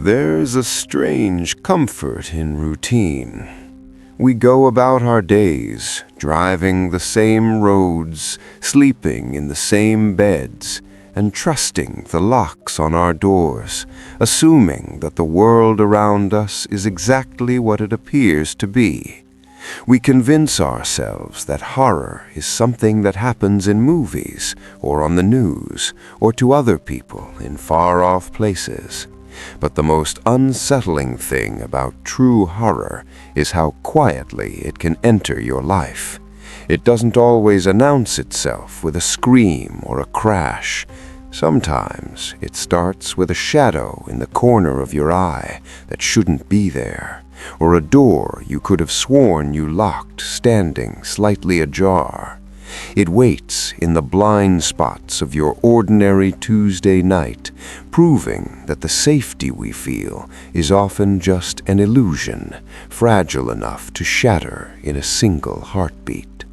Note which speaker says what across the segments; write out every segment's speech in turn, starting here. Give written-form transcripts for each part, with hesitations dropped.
Speaker 1: There's a strange comfort in routine. We go about our days, driving the same roads, sleeping in the same beds, and trusting the locks on our doors, assuming that the world around us is exactly what it appears to be. We convince ourselves that horror is something that happens in movies, or on the news, or to other people in far-off places. But the most unsettling thing about true horror is how quietly it can enter your life. It doesn't always announce itself with a scream or a crash. Sometimes it starts with a shadow in the corner of your eye that shouldn't be there, or a door you could have sworn you locked standing slightly ajar. It waits in the blind spots of your ordinary Tuesday night, proving that the safety we feel is often just an illusion, fragile enough to shatter in a single heartbeat.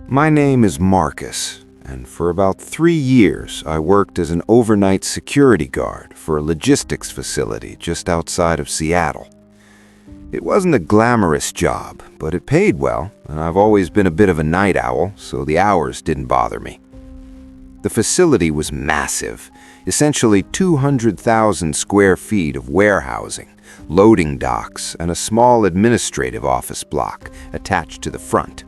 Speaker 1: My name is Marcus, and for about 3 years I worked as an overnight security guard for a logistics facility just outside of Seattle. It wasn't a glamorous job, but it paid well, and I've always been a bit of a night owl, so the hours didn't bother me. The facility was massive, essentially 200,000 square feet of warehousing, loading docks, and a small administrative office block attached to the front.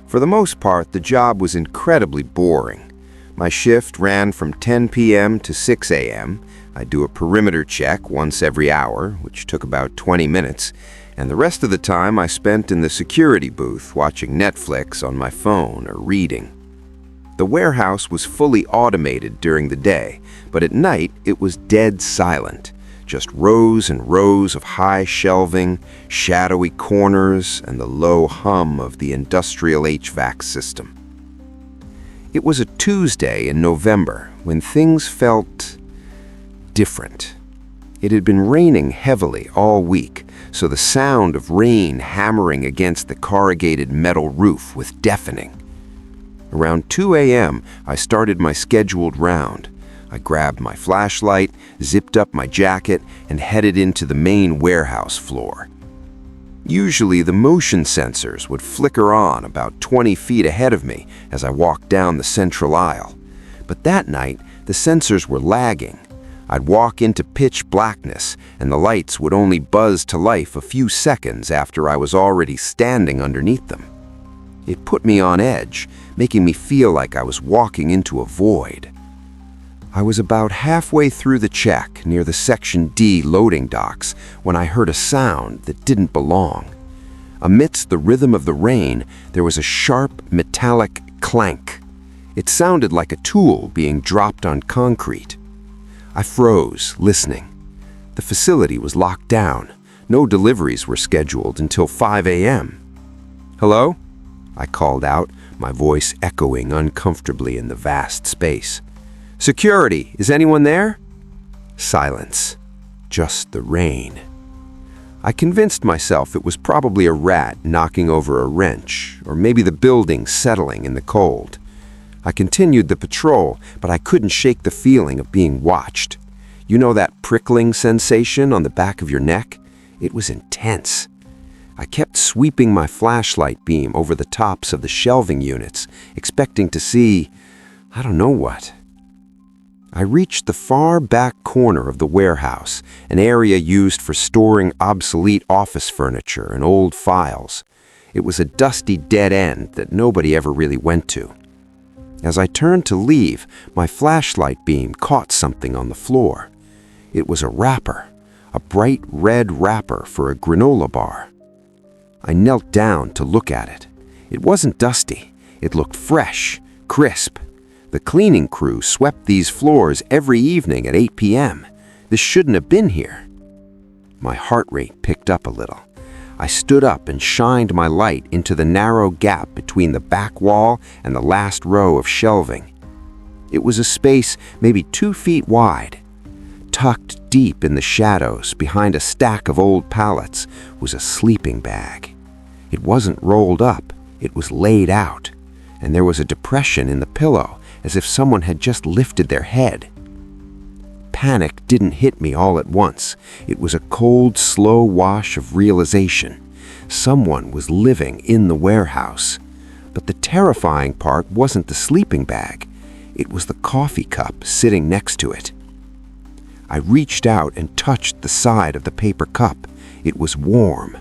Speaker 1: For the most part, the job was incredibly boring. My shift ran from 10 p.m. to 6 a.m. I'd do a perimeter check once every hour, which took about 20 minutes, and the rest of the time I spent in the security booth watching Netflix on my phone or reading. The warehouse was fully automated during the day, but at night it was dead silent. Just rows and rows of high shelving, shadowy corners, and the low hum of the industrial HVAC system. It was a Tuesday in November when things felt different. It had been raining heavily all week, so the sound of rain hammering against the corrugated metal roof was deafening. Around 2 a.m., I started my scheduled round. I grabbed my flashlight, zipped up my jacket, and headed into the main warehouse floor. Usually, the motion sensors would flicker on about 20 feet ahead of me as I walked down the central aisle. But that night, the sensors were lagging. I'd walk into pitch blackness, and the lights would only buzz to life a few seconds after I was already standing underneath them. It put me on edge, making me feel like I was walking into a void. I was about halfway through the check near the Section D loading docks when I heard a sound that didn't belong. Amidst the rhythm of the rain, there was a sharp, metallic clank. It sounded like a tool being dropped on concrete. I froze, listening. The facility was locked down. No deliveries were scheduled until 5 a.m. "Hello?" I called out, my voice echoing uncomfortably in the vast space. "Security, is anyone there?" Silence. Just the rain. I convinced myself it was probably a rat knocking over a wrench, or maybe the building settling in the cold. I continued the patrol, but I couldn't shake the feeling of being watched. You know that prickling sensation on the back of your neck? It was intense. I kept sweeping my flashlight beam over the tops of the shelving units, expecting to see, I don't know what. I reached the far back corner of the warehouse, an area used for storing obsolete office furniture and old files. It was a dusty dead end that nobody ever really went to. As I turned to leave, my flashlight beam caught something on the floor. It was a wrapper, a bright red wrapper for a granola bar. I knelt down to look at it. It wasn't dusty. It looked fresh, crisp. The cleaning crew swept these floors every evening at 8 p.m. This shouldn't have been here. My heart rate picked up a little. I stood up and shined my light into the narrow gap between the back wall and the last row of shelving. It was a space maybe 2 feet wide. Tucked deep in the shadows behind a stack of old pallets was a sleeping bag. It wasn't rolled up, it was laid out, and there was a depression in the pillow, as if someone had just lifted their head. Panic didn't hit me all at once. It was a cold, slow wash of realization. Someone was living in the warehouse. But the terrifying part wasn't the sleeping bag. It was the coffee cup sitting next to it. I reached out and touched the side of the paper cup. It was warm.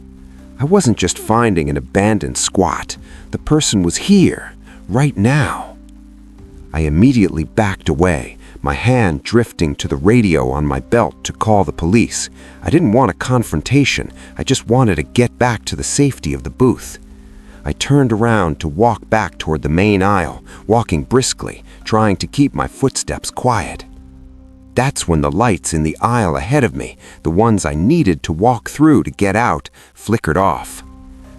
Speaker 1: I wasn't just finding an abandoned squat. The person was here, right now. I immediately backed away, my hand drifting to the radio on my belt to call the police. I didn't want a confrontation. I just wanted to get back to the safety of the booth. I turned around to walk back toward the main aisle, walking briskly, trying to keep my footsteps quiet. That's when the lights in the aisle ahead of me, the ones I needed to walk through to get out, flickered off.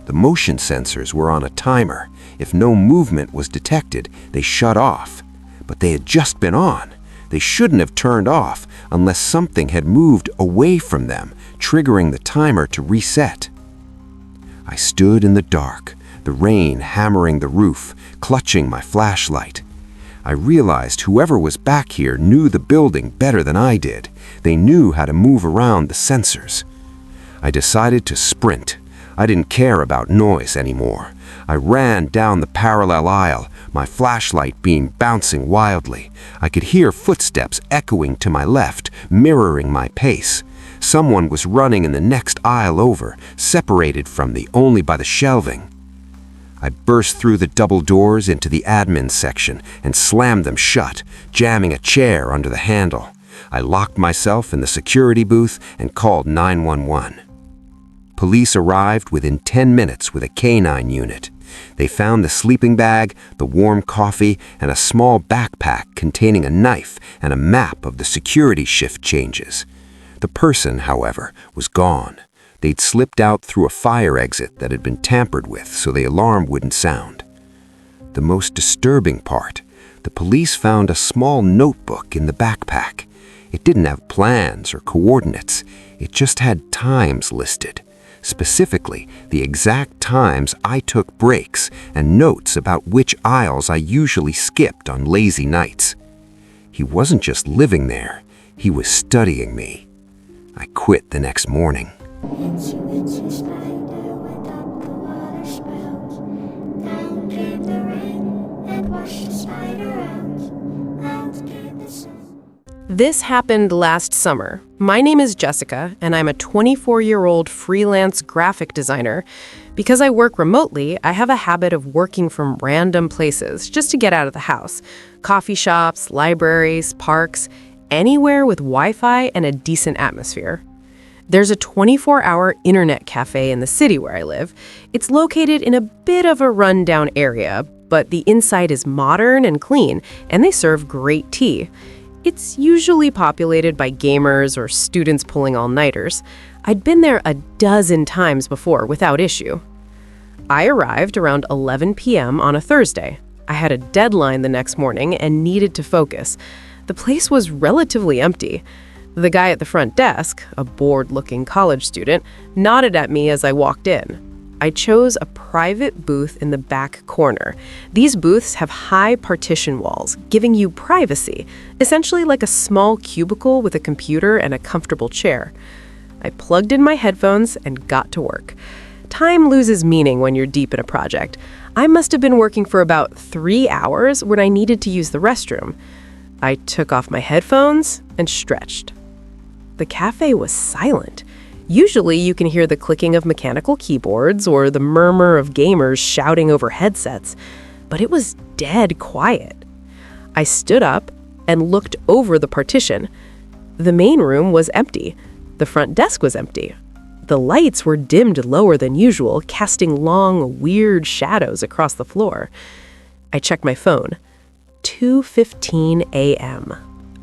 Speaker 1: The motion sensors were on a timer. If no movement was detected, they shut off. But they had just been on. They shouldn't have turned off unless something had moved away from them, triggering the timer to reset. I stood in the dark, the rain hammering the roof, clutching my flashlight. I realized whoever was back here knew the building better than I did. They knew how to move around the sensors. I decided to sprint. I didn't care about noise anymore. I ran down the parallel aisle, my flashlight beam bouncing wildly. I could hear footsteps echoing to my left, mirroring my pace. Someone was running in the next aisle over, separated from me only by the shelving. I burst through the double doors into the admin section and slammed them shut, jamming a chair under the handle. I locked myself in the security booth and called 911. Police arrived within 10 minutes with a canine unit. They found the sleeping bag, the warm coffee, and a small backpack containing a knife and a map of the security shift changes. The person, however, was gone. They'd slipped out through a fire exit that had been tampered with so the alarm wouldn't sound. The most disturbing part, the police found a small notebook in the backpack. It didn't have plans or coordinates. It just had times listed. Specifically, the exact times I took breaks and notes about which aisles I usually skipped on lazy nights. He wasn't just living there, he was studying me. I quit the next morning.
Speaker 2: Itsy bitsy spider went up the water spout. Down came the rain and washed the spider out. Out came the sun.
Speaker 3: This happened last summer. My name is Jessica, and I'm a 24-year-old freelance graphic designer. Because I work remotely, I have a habit of working from random places just to get out of the house. Coffee shops, libraries, parks, anywhere with Wi-Fi and a decent atmosphere. There's a 24-hour internet cafe in the city where I live. It's located in a bit of a rundown area, but the inside is modern and clean, and they serve great tea. It's usually populated by gamers or students pulling all-nighters. I'd been there a dozen times before without issue. I arrived around 11 p.m. on a Thursday. I had a deadline the next morning and needed to focus. The place was relatively empty. The guy at the front desk, a bored-looking college student, nodded at me as I walked in. I chose a private booth in the back corner. These booths have high partition walls, giving you privacy, essentially like a small cubicle with a computer and a comfortable chair. I plugged in my headphones and got to work. Time loses meaning when you're deep in a project. I must have been working for about 3 hours when I needed to use the restroom. I took off my headphones and stretched. The cafe was silent. Usually you can hear the clicking of mechanical keyboards or the murmur of gamers shouting over headsets, but it was dead quiet. I stood up and looked over the partition. The main room was empty. The front desk was empty. The lights were dimmed lower than usual, casting long, weird shadows across the floor. I checked my phone. 2:15 a.m.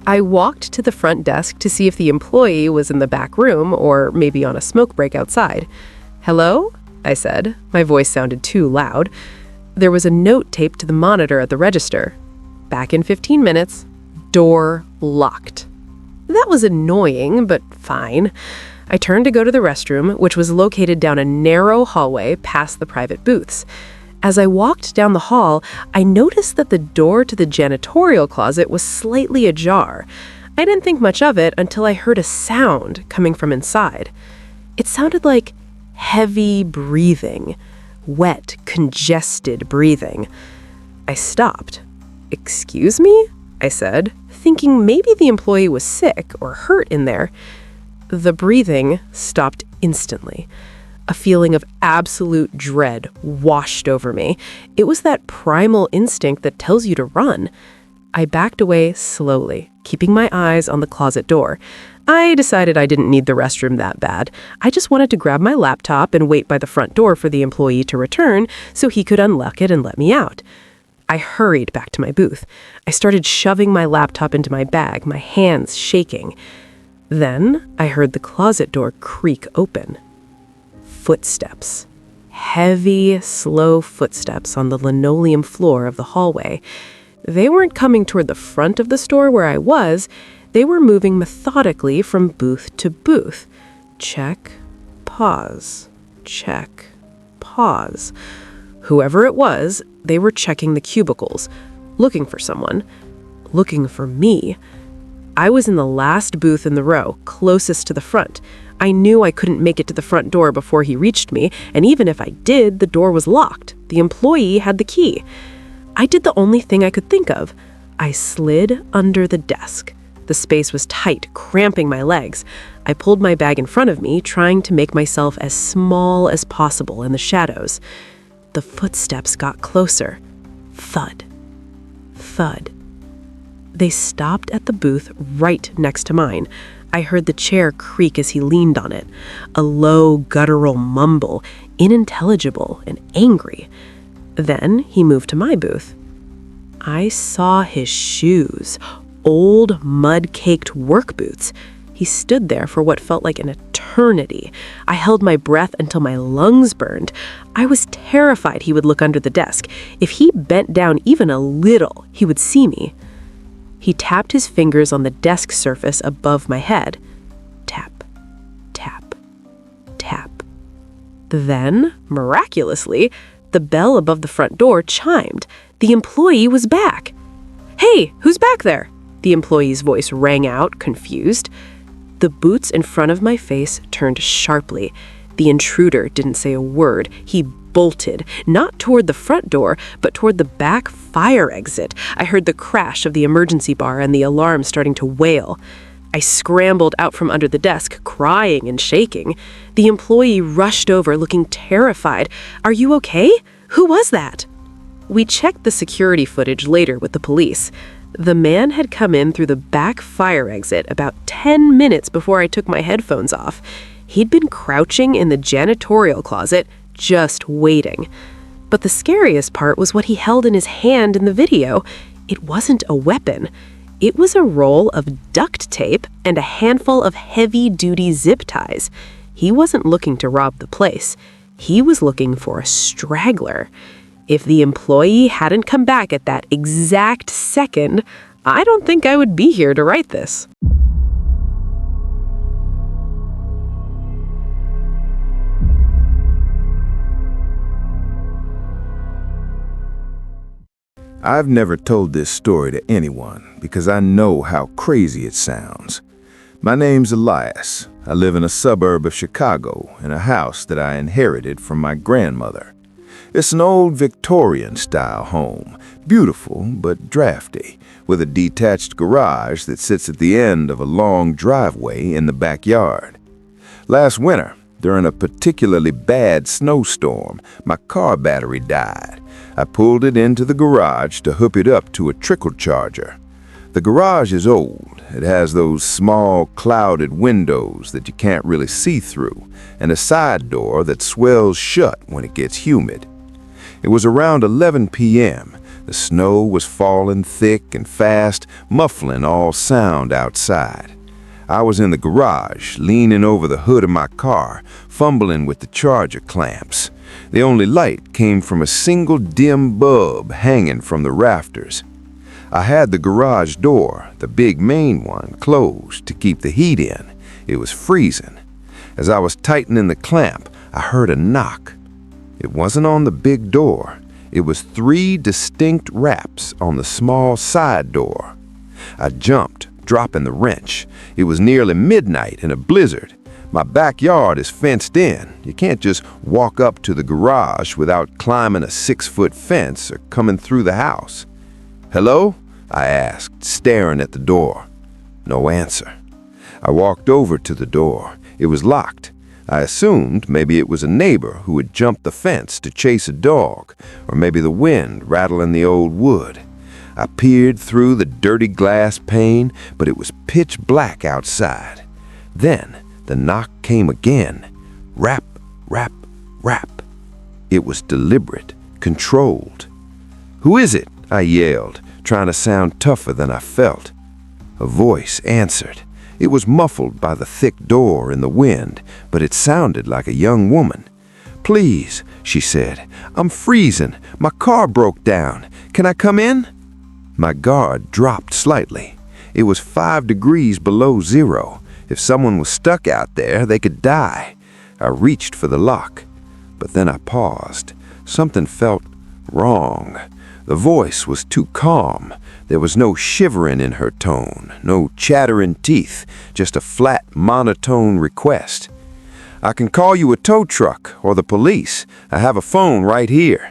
Speaker 3: I walked to the front desk to see if the employee was in the back room or maybe on a smoke break outside. "Hello?" I said. My voice sounded too loud. There was a note taped to the monitor at the register. "Back in 15 minutes. Door locked." That was annoying, but fine. I turned to go to the restroom, which was located down a narrow hallway past the private booths. As I walked down the hall, I noticed that the door to the janitorial closet was slightly ajar. I didn't think much of it until I heard a sound coming from inside. It sounded like heavy breathing, wet, congested breathing. I stopped. "Excuse me?" I said, thinking maybe the employee was sick or hurt in there. The breathing stopped instantly. A feeling of absolute dread washed over me. It was that primal instinct that tells you to run. I backed away slowly, keeping my eyes on the closet door. I decided I didn't need the restroom that bad. I just wanted to grab my laptop and wait by the front door for the employee to return so he could unlock it and let me out. I hurried back to my booth. I started shoving my laptop into my bag, my hands shaking. Then I heard the closet door creak open. Footsteps. Heavy, slow footsteps on the linoleum floor of the hallway. They weren't coming toward the front of the store where I was. They were moving methodically from booth to booth. Check, pause, check, pause. Whoever it was, they were checking the cubicles, looking for someone, looking for me. I was in the last booth in the row, closest to the front. I knew I couldn't make it to the front door before he reached me, and even if I did, the door was locked. The employee had the key. I did the only thing I could think of. I slid under the desk. The space was tight, cramping my legs. I pulled my bag in front of me, trying to make myself as small as possible in the shadows. The footsteps got closer. Thud. Thud. They stopped at the booth right next to mine. I heard the chair creak as he leaned on it. A low, guttural mumble, unintelligible and angry. Then he moved to my booth. I saw his shoes, old, mud-caked work boots. He stood there for what felt like an eternity. I held my breath until my lungs burned. I was terrified he would look under the desk. If he bent down even a little, he would see me. He tapped his fingers on the desk surface above my head. Tap, tap, tap. Then, miraculously, the bell above the front door chimed. The employee was back. "Hey, who's back there?" The employee's voice rang out, confused. The boots in front of my face turned sharply. The intruder didn't say a word. He bolted, not toward the front door, but toward the back fire exit. I heard the crash of the emergency bar and the alarm starting to wail. I scrambled out from under the desk, crying and shaking. The employee rushed over, looking terrified. "Are you okay? Who was that?" We checked the security footage later with the police. The man had come in through the back fire exit about 10 minutes before I took my headphones off. He'd been crouching in the janitorial closet, just waiting. But the scariest part was what he held in his hand in the video. It wasn't a weapon. It was a roll of duct tape and a handful of heavy-duty zip ties. He wasn't looking to rob the place. He was looking for a straggler. If the employee hadn't come back at that exact second, I don't think I would be here to write this.
Speaker 1: I've never told this story to anyone because I know how crazy it sounds. My name's Elias. I live in a suburb of Chicago in a house that I inherited from my grandmother. It's an old Victorian-style home, beautiful but drafty, with a detached garage that sits at the end of a long driveway in the backyard. Last winter, during a particularly bad snowstorm, my car battery died. I pulled it into the garage to hook it up to a trickle charger. The garage is old. It has those small, clouded windows that you can't really see through, and a side door that swells shut when it gets humid. It was around 11 p.m. The snow was falling thick and fast, muffling all sound outside. I was in the garage, leaning over the hood of my car, fumbling with the charger clamps. The only light came from a single dim bulb hanging from the rafters. I had the garage door, the big main one, closed to keep the heat in. It was freezing. As I was tightening the clamp, I heard a knock. It wasn't on the big door. It was 3 distinct raps on the small side door. I jumped, dropping the wrench. It was nearly midnight in a blizzard. My backyard is fenced in. You can't just walk up to the garage without climbing a 6-foot fence or coming through the house. "Hello?" I asked, staring at the door. No answer. I walked over to the door. It was locked. I assumed maybe it was a neighbor who had jumped the fence to chase a dog, or maybe the wind rattling the old wood. I peered through the dirty glass pane, but it was pitch black outside. Then the knock came again. Rap, rap, rap. It was deliberate, controlled. "Who is it?" I yelled, trying to sound tougher than I felt. A voice answered. It was muffled by the thick door and the wind, but it sounded like a young woman. "Please," she said, "I'm freezing. My car broke down. Can I come in?" My guard dropped slightly. It was 5 degrees below zero. If someone was stuck out there, they could die. I reached for the lock, but then I paused. Something felt wrong. The voice was too calm. There was no shivering in her tone, no chattering teeth, just a flat, monotone request. "I can call you a tow truck or the police. I have a phone right here."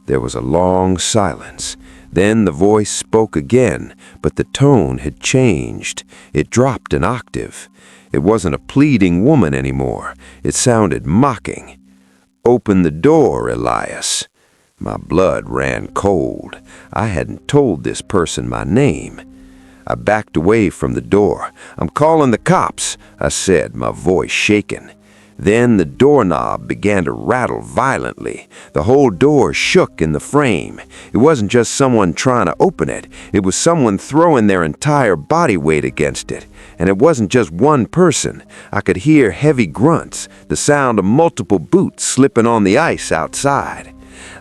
Speaker 1: There was a long silence. Then the voice spoke again, but the tone had changed. It dropped an octave. It wasn't a pleading woman anymore. It sounded mocking. "Open the door, Elias." My blood ran cold. I hadn't told this person my name. I backed away from the door. "I'm calling the cops," I said, my voice shaking. Then the doorknob began to rattle violently. The whole door shook in the frame. It wasn't just someone trying to open it. It was someone throwing their entire body weight against it. And it wasn't just one person. I could hear heavy grunts, the sound of multiple boots slipping on the ice outside.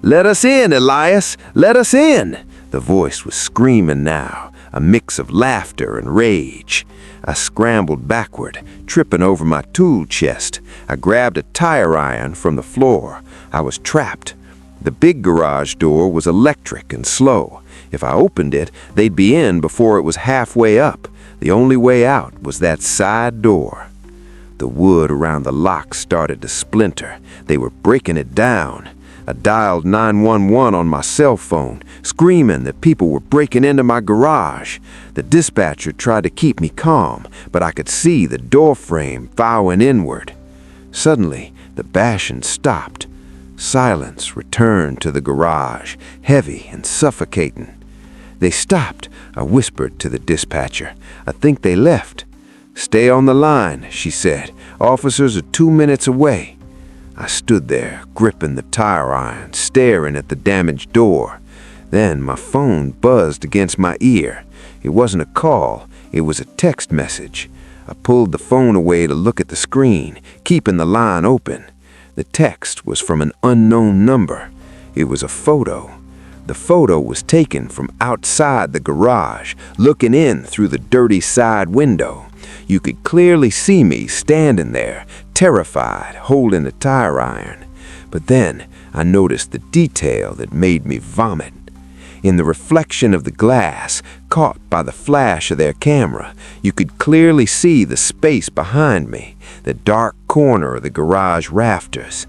Speaker 1: "Let us in, Elias! Let us in!" The voice was screaming now, a mix of laughter and rage. I scrambled backward, tripping over my tool chest. I grabbed a tire iron from the floor. I was trapped. The big garage door was electric and slow. If I opened it, they'd be in before it was halfway up. The only way out was that side door. The wood around the lock started to splinter. They were breaking it down. I dialed 911 on my cell phone, screaming that people were breaking into my garage. The dispatcher tried to keep me calm, but I could see the door frame bowing inward. Suddenly, the bashing stopped. Silence returned to the garage, heavy and suffocating. "They stopped," I whispered to the dispatcher. "I think they left." "Stay on the line," she said. "Officers are 2 minutes away." I stood there, gripping the tire iron, staring at the damaged door. Then my phone buzzed against my ear. It wasn't a call, it was a text message. I pulled the phone away to look at the screen, keeping the line open. The text was from an unknown number. It was a photo. The photo was taken from outside the garage, looking in through the dirty side window. You could clearly see me standing there, terrified, holding the tire iron. But then I noticed the detail that made me vomit. In the reflection of the glass, caught by the flash of their camera, you could clearly see the space behind me, the dark corner of the garage rafters.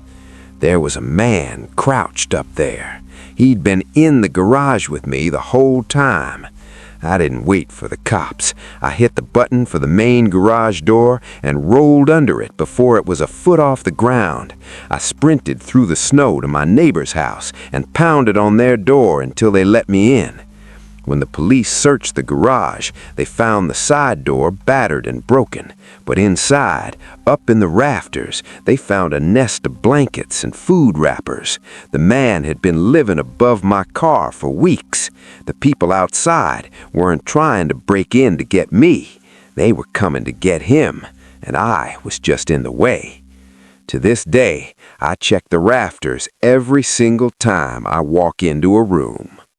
Speaker 1: There was a man crouched up there. He'd been in the garage with me the whole time. I didn't wait for the cops. I hit the button for the main garage door and rolled under it before it was a foot off the ground. I sprinted through the snow to my neighbor's house and pounded on their door until they let me in. When the police searched the garage, they found the side door battered and broken. But inside, up in the rafters, they found a nest of blankets and food wrappers. The man had been living above my car for weeks. The people outside weren't trying to break in to get me. They were coming to get him, and I was just in the way. To this day, I check the rafters every single time I walk into a room.